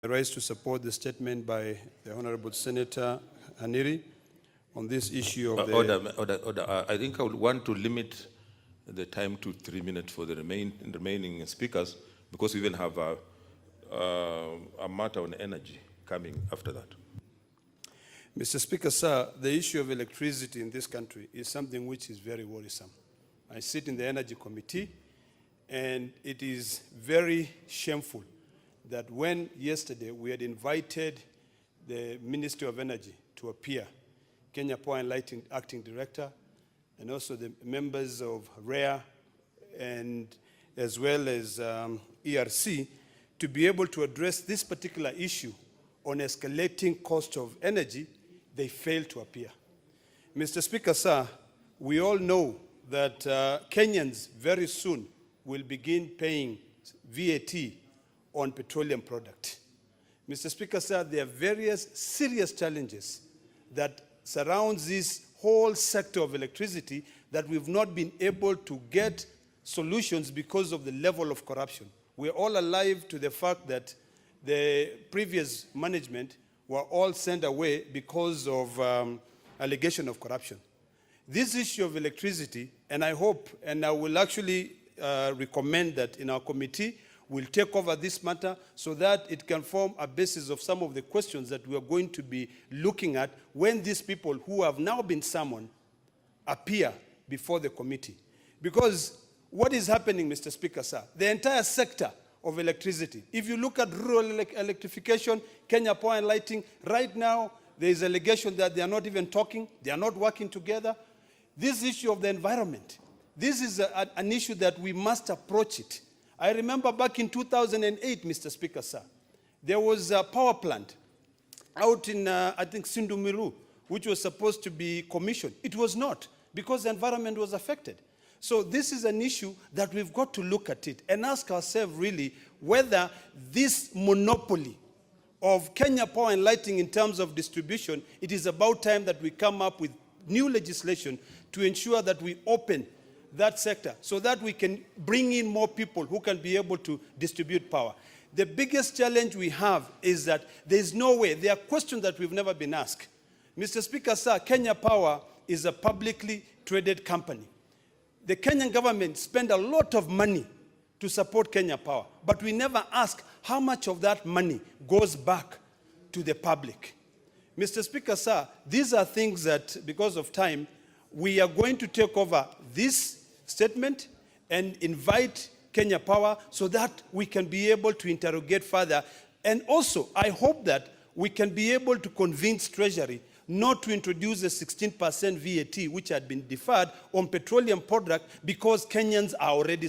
I rise to support the statement by the Honorable Senator Haniri on this issue of the... Order. I think I would want to limit the time to 3 minutes for the remaining speakers, because we even have a matter on energy coming after that. Mr. Speaker, sir, the issue of electricity in this country is something which is very worrisome. I sit in the Energy Committee, and it is very shameful that when yesterday we had invited the Ministry of Energy to appear, Kenya Power and Lighting Acting Director, and also the members of REA, and as well as ERC, to be able to address this particular issue on escalating cost of energy, they failed to appear. Mr. Speaker, sir, we all know that Kenyans very soon will begin paying VAT on petroleum products. Mr. Speaker, sir, there are various serious challenges that surrounds this whole sector of electricity that we've not been able to get solutions because of the level of corruption. We're all alive to the fact that the previous management were all sent away because of allegation of corruption. This issue of electricity, and I hope, and I will actually recommend that in our committee, we'll take over this matter so that it can form a basis of some of the questions that we are going to be looking at when these people who have now been summoned appear before the committee. Because what is happening, Mr. Speaker, sir, the entire sector of electricity, if you look at rural electrification, Kenya Power and Lighting, right now there is allegation that they are not even talking, they are not working together. This issue of the environment, this is an issue that we must approach it. I remember back in 2008, Mr. Speaker, sir, there was a power plant out in, I think, Sindumiru, which was supposed to be commissioned. It was not, because the environment was affected. So this is an issue that we've got to look at it and ask ourselves really whether this monopoly of Kenya Power and Lighting in terms of distribution, it is about time that we come up with new legislation to ensure that we open that sector so that we can bring in more people who can be able to distribute power. The biggest challenge we have is that there is no way. There are questions that we've never been asked. Mr. Speaker, sir, Kenya Power is a publicly traded company. The Kenyan government spent a lot of money to support Kenya Power, but we never ask how much of that money goes back to the public. Mr. Speaker, sir, these are things that, because of time, we are going to take over this statement and invite Kenya Power so that we can be able to interrogate further. And also, I hope that we can be able to convince Treasury not to introduce a 16% VAT, which had been deferred on petroleum product, because Kenyans are already